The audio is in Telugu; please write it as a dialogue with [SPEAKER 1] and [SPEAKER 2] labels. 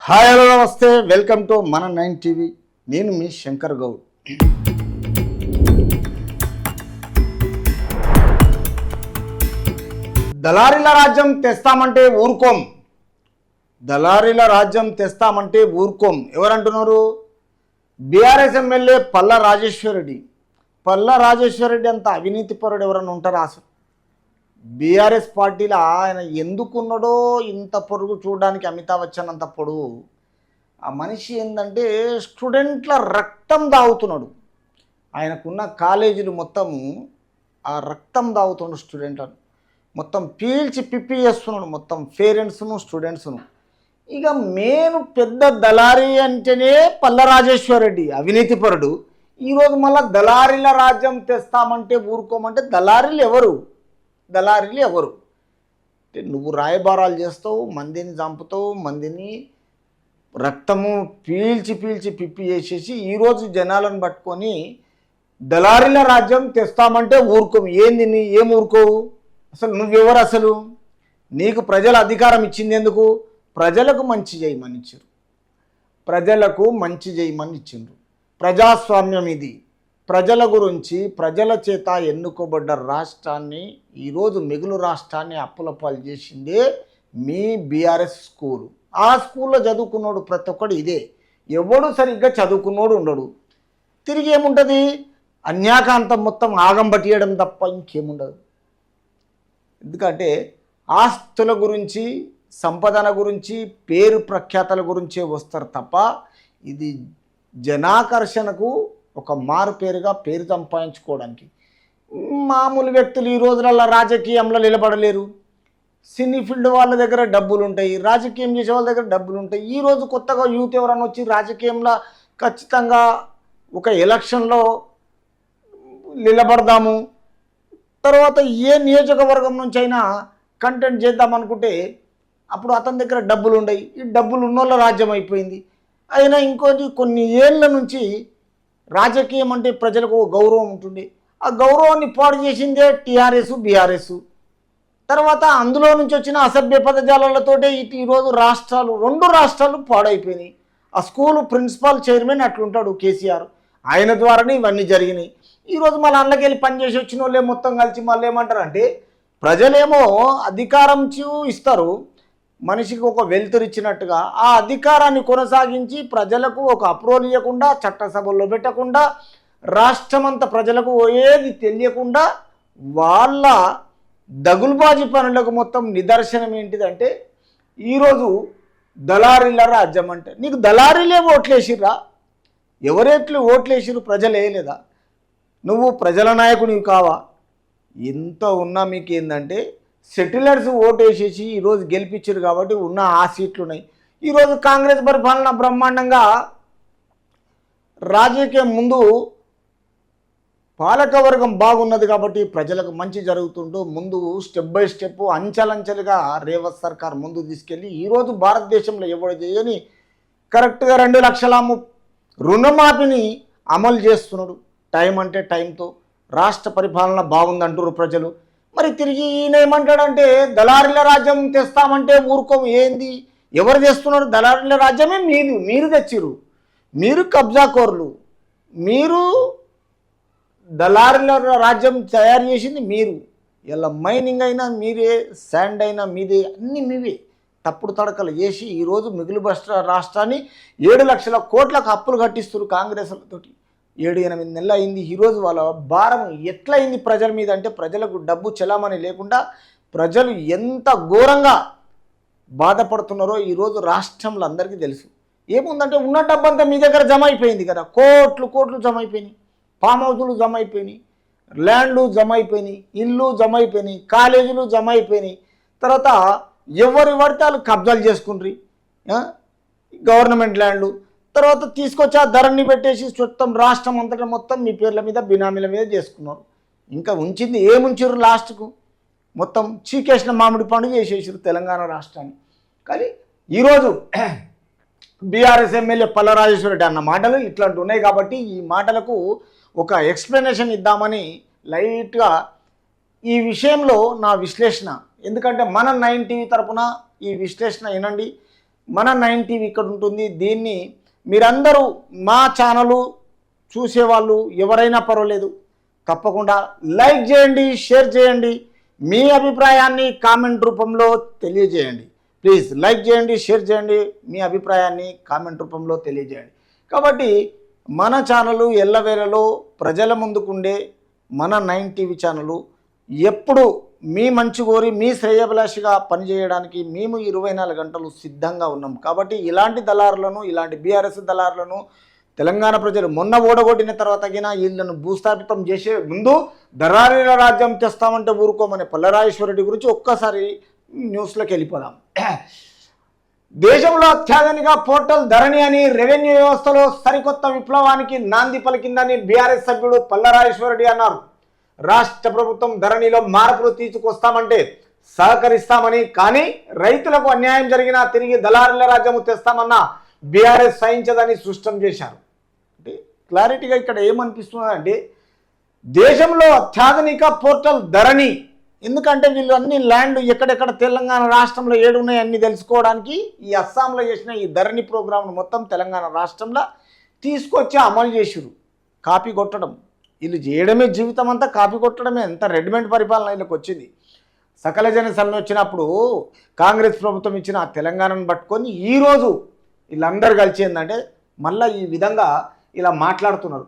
[SPEAKER 1] హాయ్ హలో నమస్తే, వెల్కమ్ టు మన 9 టీవీ. నేను మీ శంకర్ గౌడ్. దళారీల రాజ్యం తెస్తామంటే ఊరుకోం. దళారీల రాజ్యం తెస్తామంటే ఊరుకోం ఎవరంటున్నారు? బీఆర్ఎస్ ఎమ్మెల్యే పల్లా రాజేశ్వరరెడ్డి. పల్లా రాజేశ్వరరెడ్డి అంత అవినీతిపరుడు ఎవరన్నా ఉంటారా? అసలు బీఆర్ఎస్ పార్టీలో ఆయన ఎందుకున్నాడో ఇంత పొరుగు చూడడానికి అమితాబ్ బచ్చన్ అంత పొడుగు. ఆ మనిషి ఏంటంటే స్టూడెంట్ల రక్తం దాగుతున్నాడు. ఆయనకున్న కాలేజీలు మొత్తము ఆ రక్తం దాగుతున్నాడు. స్టూడెంట్లను మొత్తం పీల్చి పిప్పి చేస్తున్నాడు, మొత్తం పేరెంట్స్ను స్టూడెంట్స్ను. ఇక మెయిన్ పెద్ద దళారీ అంటేనే పల్లా రాజేశ్వరరెడ్డి అవినీతిపరుడు. ఈరోజు మళ్ళీ దళారీల రాజ్యం తెస్తామంటే ఊరుకోమంటే దళారీలు ఎవరు? దళారీలు ఎవరు? అంటే నువ్వు రాయబారాలు చేస్తావు, మందిని చంపుతావు, మందిని రక్తము పీల్చి పిప్పి చేసేసి ఈరోజు జనాలను పట్టుకొని దళారీల రాజ్యం తెస్తామంటే ఊరుకోవు. ఏంది ఏం ఊరుకోవు? అసలు నువ్వెవరు? అసలు నీకు ప్రజల అధికారం ఇచ్చింది ఎందుకు? ప్రజలకు మంచి చేయమని ఇచ్చారు, ప్రజలకు మంచి చేయమని ఇచ్చిండ్రు. ప్రజాస్వామ్యం ఇది. ప్రజల గురించి ప్రజల చేత ఎన్నుకోబడ్డ రాష్ట్రాన్ని ఈరోజు మిగులు రాష్ట్రాన్ని అప్పుల పాలు చేసిందే మీ బీఆర్ఎస్ స్కూలు. ఆ స్కూల్లో చదువుకున్నాడు ప్రతి ఒక్కడు ఇదే. ఎవడు సరిగ్గా చదువుకున్నాడు ఉండడు. తిరిగి ఏముంటుంది? అన్యాకాంతం మొత్తం ఆగం పట్టియడం తప్ప ఇంకేముండదు. ఎందుకంటే ఆస్తుల గురించి, సంపదన గురించి, పేరు ప్రఖ్యాతల గురించే వస్తారు తప్ప ఇది జనాకర్షణకు ఒక మారు పేరుగా పేరు సంపాదించుకోవడానికి. మామూలు వ్యక్తులు ఈ రోజులలో రాజకీయంలో నిలబడలేరు. సినీ ఫీల్డ్ వాళ్ళ దగ్గర డబ్బులు ఉంటాయి, రాజకీయం చేసే వాళ్ళ దగ్గర డబ్బులు ఉంటాయి. ఈరోజు కొత్తగా యూత్ ఎవరైనా వచ్చి రాజకీయంలో ఖచ్చితంగా ఒక ఎలక్షన్లో నిలబడదాము, తర్వాత ఏ నియోజకవర్గం నుంచి అయినా కంటెంట్ చేద్దామనుకుంటే అప్పుడు అతని దగ్గర డబ్బులు ఉండయి. ఈ డబ్బులు ఉన్నోళ్ళ రాజ్యం అయిపోయింది. అయినా ఇంకోటి కొన్ని ఏళ్ళ నుంచి రాజకీయం అంటే ప్రజలకు ఒక గౌరవం ఉంటుంది. ఆ గౌరవాన్ని పాడు చేసిందే టీఆర్ఎస్, బీఆర్ఎస్. తర్వాత అందులో నుంచి వచ్చిన అసభ్య పదజాలతోటే ఈరోజు రెండు రాష్ట్రాలు పాడైపోయినాయి. ఆ స్కూలు ప్రిన్సిపాల్ చైర్మన్ అట్లుంటాడు కేసీఆర్, ఆయన ద్వారానే ఇవన్నీ జరిగినాయి. ఈరోజు మళ్ళీ అందులోకెళ్ళి పనిచేసి వచ్చిన వాళ్ళే మొత్తం కలిసి మళ్ళీ ఏమంటారు అంటే ప్రజలేమో అధికారం ఇస్తారు, మనిషికి ఒక వెలుతురు ఇచ్చినట్టుగా ఆ అధికారాన్ని కొనసాగించి ప్రజలకు ఒక అప్రూవల్ ఇవ్వకుండా, చట్టసభల్లో పెట్టకుండా, రాష్ట్రమంతా ప్రజలకు ఏది తెలియకుండా వాళ్ళ దగులుబాజీ పనులకు మొత్తం నిదర్శనం ఏంటిదంటే ఈరోజు దళారీల రాజ్యం. అంటే నీకు దళారీలే ఓట్లేసిర్రా? ఎవరెట్లు ఓట్లేసిరు? ప్రజలు వేయలేదా? నువ్వు ప్రజల నాయకునివి కావా? ఎంత ఉన్నా మీకు ఏంటంటే సెటిలర్స్ ఓటేసేసి ఈరోజు గెలిపించారు కాబట్టి ఉన్న ఆ సీట్లు ఉన్నాయి. ఈరోజు కాంగ్రెస్ పరిపాలన బ్రహ్మాండంగా రాజకీయం ముందు పాలకవర్గం బాగున్నది కాబట్టి ప్రజలకు మంచి జరుగుతుంటూ ముందు స్టెప్ బై స్టెప్ అంచెలంచెలుగా రేవంత్ సర్కార్ ముందు తీసుకెళ్ళి ఈరోజు భారతదేశంలో ఎవరు చేయని కరెక్ట్గా 2 లక్షల రుణమాఫీని అమలు చేస్తున్నాడు. టైం అంటే టైంతో రాష్ట్ర పరిపాలన బాగుందంటారు ప్రజలు. మరి తిరిగి ఈయన ఏమంటాడంటే దళారీల రాజ్యం తెస్తామంటే ఊరుకోము. ఏంది? ఎవరు తెస్తున్నారు? దళారీల రాజ్యమే మీరు తెచ్చిరు. మీరు కబ్జాకోరులు. మీరు దళారీల రాజ్యం తయారు చేసింది మీరు. ఇలా మైనింగ్ అయినా మీరే, శాండ్ అయినా మీదే, అన్నీ మీవే. తప్పుడు తడకలు చేసి ఈరోజు మిగులు రాష్ట్రాన్ని 7 లక్షల కోట్లకు అప్పులు కట్టిస్తారు కాంగ్రెస్లతోటి. 7-8 నెలలు అయింది. ఈరోజు వాళ్ళ భారం ఎట్లయింది ప్రజల మీద అంటే ప్రజలకు డబ్బు చెలామణి లేకుండా ప్రజలు ఎంత ఘోరంగా బాధపడుతున్నారో ఈరోజు రాష్ట్రంలో అందరికీ తెలుసు. ఏముందంటే ఉన్న డబ్బంతా మీ దగ్గర జమ అయిపోయింది కదా. కోట్లు జమ అయిపోయినాయి, ఫామ్ హౌజులు జమ అయిపోయినాయి, ల్యాండ్లు జమ అయిపోయినాయి, ఇల్లు జమ అయిపోయినాయి, కాలేజీలు జమ అయిపోయినాయి. తర్వాత ఎవరి పడితే వాళ్ళు కబ్జాలు చేసుకుండ్రి గవర్నమెంట్ ల్యాండ్లు. తర్వాత తీసుకొచ్చి ఆ ధరని పెట్టేసి మొత్తం రాష్ట్రం అంతటా మొత్తం మీ పేర్ల మీద, బినామీల మీద చేసుకున్నారు. ఇంకా ఉంచింది ఏముంచారు? లాస్ట్కు మొత్తం చీకేసిన మామిడి పండు చేసేసారు తెలంగాణ రాష్ట్రాన్ని. కానీ ఈరోజు బీఆర్ఎస్ ఎమ్మెల్యే పల్లా రాజేశ్వరరెడ్డి అన్న మాటలు ఇట్లాంటి ఉన్నాయి కాబట్టి ఈ మాటలకు ఒక ఎక్స్ప్లెనేషన్ ఇద్దామని లైట్గా ఈ విషయంలో నా విశ్లేషణ. ఎందుకంటే మన 9 టీవీ తరపున ఈ విశ్లేషణ వినండి. మన 9 టీవీ ఇక్కడ ఉంటుంది. దీన్ని మీరందరూ మా ఛానలు చూసేవాళ్ళు ఎవరైనా పర్వాలేదు, తప్పకుండా లైక్ చేయండి, షేర్ చేయండి, మీ అభిప్రాయాన్ని కామెంట్ రూపంలో తెలియజేయండి. ప్లీజ్ లైక్ చేయండి, షేర్ చేయండి, మీ అభిప్రాయాన్ని కామెంట్ రూపంలో తెలియజేయండి. కాబట్టి మన ఛానలు ఎల్లవేళలో ప్రజల ముందుకుండే మన 9 టీవీ ఛానలు ఎప్పుడు మీ మంచి కోరి మీ శ్రేయభిలాషిగా పనిచేయడానికి మేము 24 గంటలు సిద్ధంగా ఉన్నాం. కాబట్టి ఇలాంటి దళారులను, ఇలాంటి బీఆర్ఎస్ దళారులను తెలంగాణ ప్రజలు మొన్న ఓడగొట్టిన తర్వాత వీళ్ళను భూస్థాపితం చేసే ముందు దళారీల రాజ్యం తెస్తామంటే ఊరుకోమనే పల్లరాజేశ్వరరెడ్డి గురించి ఒక్కసారి న్యూస్లోకి వెళ్ళిపోదాం. దేశంలో అత్యాధునిక పోర్టల్ ధరణి అని రెవెన్యూ వ్యవస్థలో సరికొత్త విప్లవానికి నాంది పలికిందని బీఆర్ఎస్ సభ్యుడు పల్లరాజేశ్వరరెడ్డి అన్నారు. రాష్ట్ర ప్రభుత్వం ధరణిలో మార్పులు తీసుకొస్తామంటే సహకరిస్తామని, కానీ రైతులకు అన్యాయం జరిగినా తిరిగి దళారీల రాజ్యము తెస్తామన్న బీఆర్ఎస్ సహించదని స్పష్టం చేశారు. అంటే క్లారిటీగా ఇక్కడ ఏమనిపిస్తుందంటే దేశంలో అత్యాధునిక పోర్టల్ ధరణి, ఎందుకంటే వీళ్ళు అన్ని ల్యాండ్ ఎక్కడెక్కడ తెలంగాణ రాష్ట్రంలో ఏడున్నాయి అన్ని తెలుసుకోవడానికి ఈ అస్సాంలో చేసిన ఈ ధరణి ప్రోగ్రాంను మొత్తం తెలంగాణ రాష్ట్రంలో తీసుకొచ్చి అమలు చేసిరు. కాపీ కొట్టడం వీళ్ళు చేయడమే, జీవితం అంతా కాపీ కొట్టడమే. ఎంత రెడీమేడ్ పరిపాలన వీళ్ళకి వచ్చింది. సకల జన సమ్మె వచ్చినప్పుడు కాంగ్రెస్ ప్రభుత్వం ఇచ్చిన ఆ తెలంగాణను పట్టుకొని ఈరోజు వీళ్ళందరూ కలిసి ఏంటంటే మళ్ళీ ఈ విధంగా ఇలా మాట్లాడుతున్నారు.